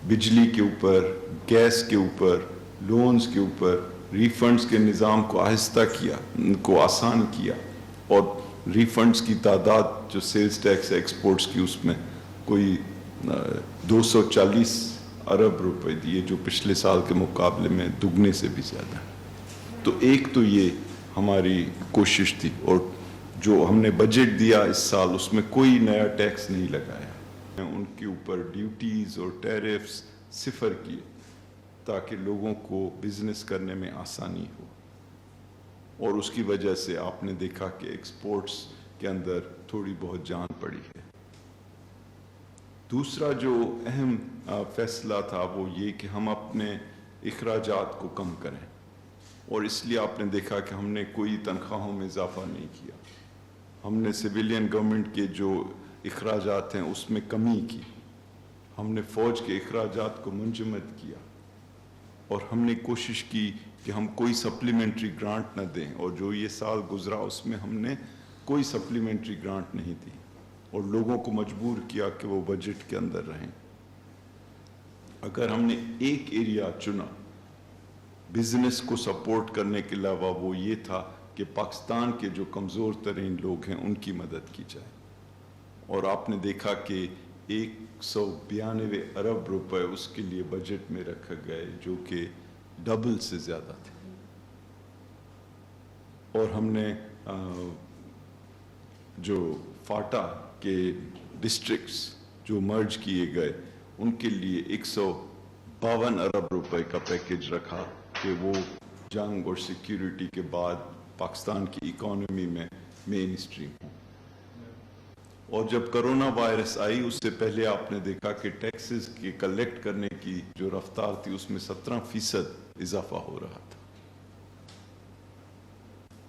बिजली के ऊपर, गैस के ऊपर, लोन्स के ऊपर, रिफंड्स के निज़ाम को आहिस्ता किया, उनको आसान किया, और रिफंड्स की तादाद जो सेल्स टैक्स एक्सपोर्ट्स की उसमें कोई 240 अरब रुपए दिए, जो पिछले साल के मुकाबले में दुगने से भी ज़्यादा। तो एक तो ये हमारी कोशिश थी, और जो हमने बजट दिया इस साल उसमें कोई नया टैक्स नहीं लगाया, उनके ऊपर ड्यूटीज़ और टैरिफ्स सिफर किए ताकि लोगों को बिजनेस करने में आसानी हो, और उसकी वजह से आपने देखा कि एक्सपोर्ट्स के अंदर थोड़ी बहुत जान पड़ी है। दूसरा जो अहम फैसला था वो ये कि हम अपने इखराजात को कम करें, और इसलिए आपने देखा कि हमने कोई तनख्वाहों में इजाफा नहीं किया। हमने सिविलियन गवर्नमेंट के जो इखराजात हैं उसमें कमी की, हमने फ़ौज के इखराजात को मुंजमद किया, और हमने कोशिश की कि हम कोई सप्लीमेंट्री ग्रांट न दें, और जो ये साल गुजरा उसमें हमने कोई सप्लीमेंट्री ग्रांट नहीं दी, और लोगों को मजबूर किया कि वो बजट के अंदर रहें। अगर हमने एक एरिया चुना बिजनेस को सपोर्ट करने के अलावा, वो ये था कि पाकिस्तान के जो कमज़ोर तरीन लोग हैं उनकी मदद की जाए, और आपने देखा कि 192 अरब रुपए उसके लिए बजट में रखे गए, जो कि डबल से ज़्यादा थे। और हमने जो फाटा के डिस्ट्रिक्ट्स जो मर्ज किए गए उनके लिए 152 अरब रुपए का पैकेज रखा कि वो जंग और सिक्योरिटी के बाद पाकिस्तान की इकॉनमी में मेन स्ट्रीम हो। और जब कोरोना वायरस आई उससे पहले आपने देखा कि टैक्सेस के कलेक्ट करने की जो रफ्तार थी उसमें 17% इजाफा हो रहा था,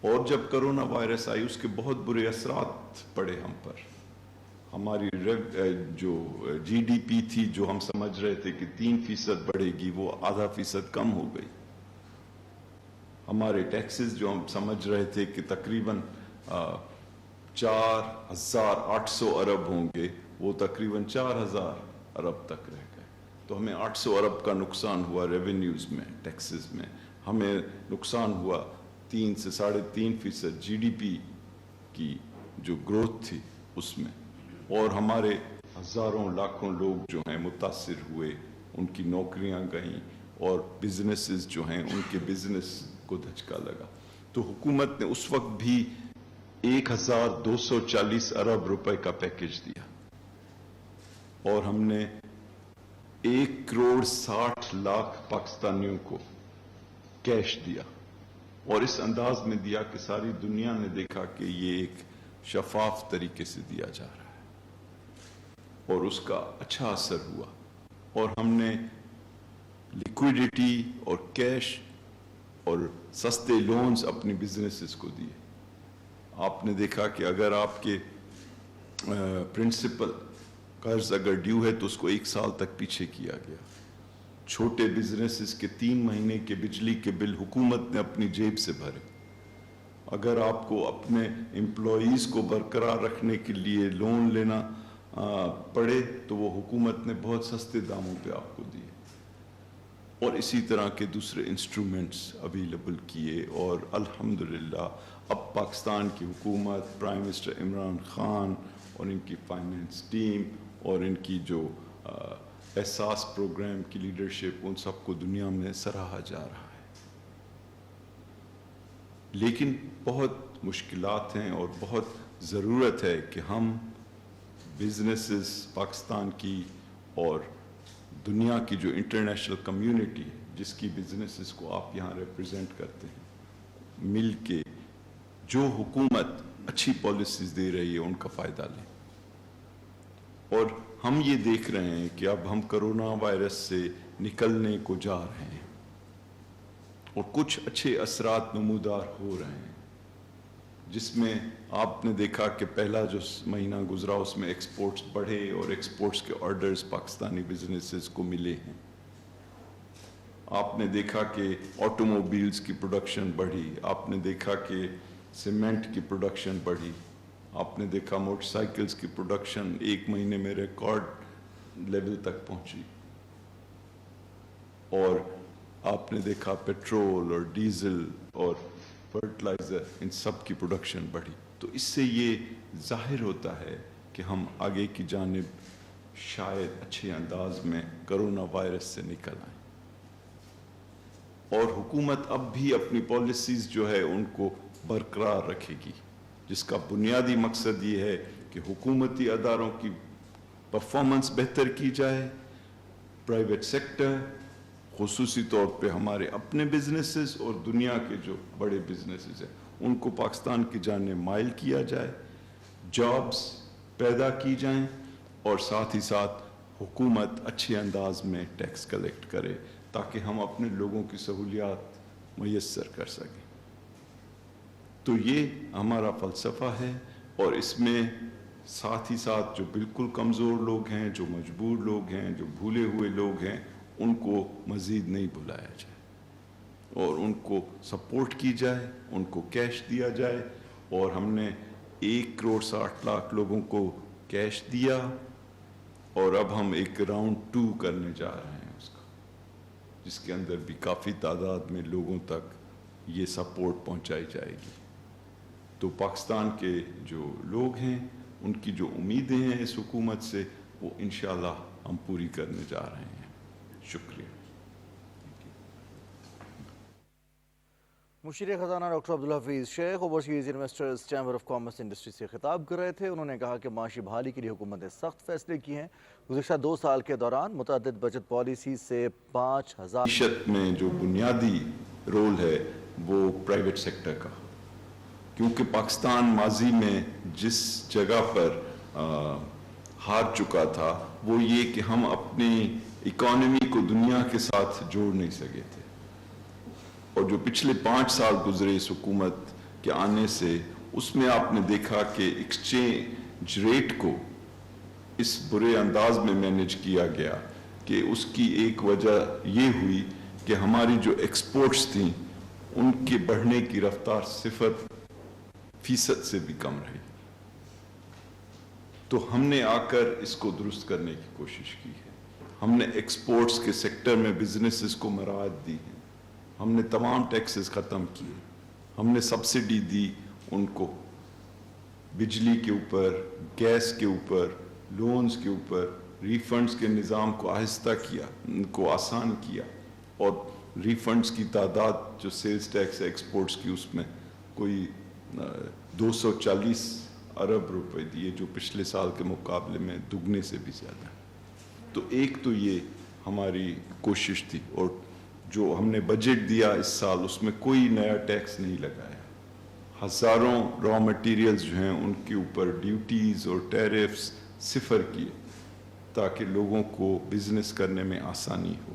और जब कोरोना वायरस आई उसके बहुत बुरे असरात पड़े हम पर। हमारी जो जीडीपी थी, जो हम समझ रहे थे कि 3% बढ़ेगी, वो आधा फीसद कम हो गई। हमारे टैक्सेस जो हम समझ रहे थे कि तकरीबन 4,800 अरब होंगे, वो तकरीबन 4,000 अरब तक रह गए। तो हमें 800 अरब का नुकसान हुआ रेवेन्यूज़ में, टैक्सेस में। हमें नुकसान हुआ 3 से 3.5% जीडीपी की जो ग्रोथ थी उसमें, और हमारे हज़ारों लाखों लोग जो हैं मुतासिर हुए, उनकी नौकरियां गईं, और बिजनेसेस जो हैं उनके बिजनेस को धचका लगा। तो हुकूमत ने उस वक्त भी 1,240 अरब रुपए का पैकेज दिया, और हमने 1,60,00,000 पाकिस्तानियों को कैश दिया, और इस अंदाज में दिया कि सारी दुनिया ने देखा कि ये एक शफाफ तरीके से दिया जा रहा है, और उसका अच्छा असर हुआ। और हमने लिक्विडिटी और कैश और सस्ते लोन्स अपनी बिजनेसेस को दिए। आपने देखा कि अगर आपके प्रिंसिपल कर्ज अगर ड्यू है तो उसको 1 साल तक पीछे किया गया। छोटे बिजनेसेस के 3 महीने के बिजली के बिल हुकूमत ने अपनी जेब से भरे। अगर आपको अपने एम्प्लॉयज़ को बरकरार रखने के लिए लोन लेना पड़े तो वो हुकूमत ने बहुत सस्ते दामों पे आपको दिए, और इसी तरह के दूसरे इंस्ट्रूमेंट्स अवेलेबल किए। और अल्हम्दुलिल्लाह अब पाकिस्तान की हुकूमत, प्राइम मिनिस्टर इमरान खान और इनकी फाइनेंस टीम और इनकी जो एहसास प्रोग्राम की लीडरशिप, उन सबको दुनिया में सराहा जा रहा है। लेकिन बहुत मुश्किलात हैं और बहुत ज़रूरत है कि हम बिजनेसेस पाकिस्तान की और दुनिया की जो इंटरनेशनल कम्युनिटी जिसकी बिजनेसेस को आप यहाँ रिप्रेजेंट करते हैं, मिल के जो हुकूमत अच्छी पॉलिसीज दे रही है उनका फ़ायदा लें। और हम ये देख रहे हैं कि अब हम कोरोना वायरस से निकलने को जा रहे हैं, और कुछ अच्छे असरात नमूदार हो रहे हैं, जिसमें आपने देखा कि पहला जो महीना गुजरा उसमें एक्सपोर्ट्स बढ़े और एक्सपोर्ट्स के ऑर्डर्स पाकिस्तानी बिजनेसेस को मिले हैं। आपने देखा कि ऑटोमोबाइल्स की प्रोडक्शन बढ़ी, आपने देखा कि सीमेंट की प्रोडक्शन बढ़ी, आपने देखा मोटरसाइकिल्स की प्रोडक्शन 1 महीने में रिकॉर्ड लेवल तक पहुंची। اور آپ نے دیکھا پیٹرول اور ڈیزل اور فرٹیلائزر ان سب کی پروڈکشن بڑھی. تو اس سے یہ ظاہر ہوتا ہے کہ ہم آگے کی جانب شاید اچھے انداز میں کرونا وائرس سے نکل آئیں. اور حکومت اب بھی اپنی پالیسیز جو ہے ان کو برقرار رکھے گی، جس کا بنیادی مقصد یہ ہے کہ حکومتی اداروں کی پرفارمنس بہتر کی جائے، پرائیویٹ سیکٹر خصوصی طور پہ ہمارے اپنے بزنسز اور دنیا کے جو بڑے بزنسز ہیں ان کو پاکستان کی جانب مائل کیا جائے، جابز پیدا کی جائیں، اور ساتھ ہی ساتھ حکومت اچھے انداز میں ٹیکس کلیکٹ کرے تاکہ ہم اپنے لوگوں کی سہولیات میسر کر سکیں. تو یہ ہمارا فلسفہ ہے، اور اس میں ساتھ ہی ساتھ جو بالکل کمزور لوگ ہیں، جو مجبور لوگ ہیں، جو بھولے ہوئے لوگ ہیں، ان کو مزید نہیں بھلایا جائے اور ان کو سپورٹ کی جائے، ان کو کیش دیا جائے. اور ہم نے 1,60,00,000 لوگوں کو کیش دیا، اور اب ہم ایک راؤنڈ 2 کرنے جا رہے ہیں اس کا، جس کے اندر بھی کافی تعداد میں لوگوں تک یہ سپورٹ پہنچائی جائے گی. تو پاکستان کے جو لوگ ہیں ان کی جو امیدیں ہیں اس حکومت سے، وہ انشاءاللہ ہم پوری کرنے جا رہے ہیں. شکریہ. مشیر خزانہ doctor Abdul Hafeez Sheikh overseas investors chamber of commerce industry سے خطاب کر رہے تھے. انہوں نے کہا کہ معاشی بحالی کے لیے حکومت نے سخت فیصلے کیے ہیں. گزشتہ 2 سال کے دوران متعدد بجٹ پالیسی سے 5,000 معیشت میں جو بنیادی رول ہے وہ پرائیویٹ سیکٹر کا، کیونکہ پاکستان ماضی میں جس جگہ پر ہار چکا تھا وہ یہ کہ ہم اپنی اکانومی کو دنیا کے ساتھ جوڑ نہیں سکے تھے. اور جو پچھلے 5 سال گزرے اس حکومت کے آنے سے، اس میں آپ نے دیکھا کہ ایکسچینج ریٹ کو اس برے انداز میں مینیج کیا گیا کہ اس کی ایک وجہ یہ ہوئی کہ ہماری جو ایکسپورٹس تھیں ان کے بڑھنے کی رفتار 0% سے بھی کم رہی. تو ہم نے آ کر اس کو درست کرنے کی کوشش کی ہے. ہم نے ایکسپورٹس کے سیکٹر میں بزنسز کو مراعات دی ہیں، ہم نے تمام ٹیکسز ختم کیے، ہم نے سبسڈی دی ان کو، بجلی کے اوپر، گیس کے اوپر، لونز کے اوپر، ریفنڈز کے نظام کو آہستہ کیا، ان کو آسان کیا. اور ریفنڈز کی تعداد جو سیلز ٹیکس ہے ایکسپورٹس کی، اس میں کوئی 240 ارب روپے دیے، جو پچھلے سال کے مقابلے میں دگنے سے بھی زیادہ. تو ایک تو یہ ہماری کوشش تھی. اور جو ہم نے بجٹ دیا اس سال، اس میں کوئی نیا ٹیکس نہیں لگایا. ہزاروں را مٹیریلز جو ہیں ان کے اوپر ڈیوٹیز اور ٹیرفز 0 کیے تاکہ لوگوں کو بزنس کرنے میں آسانی ہو.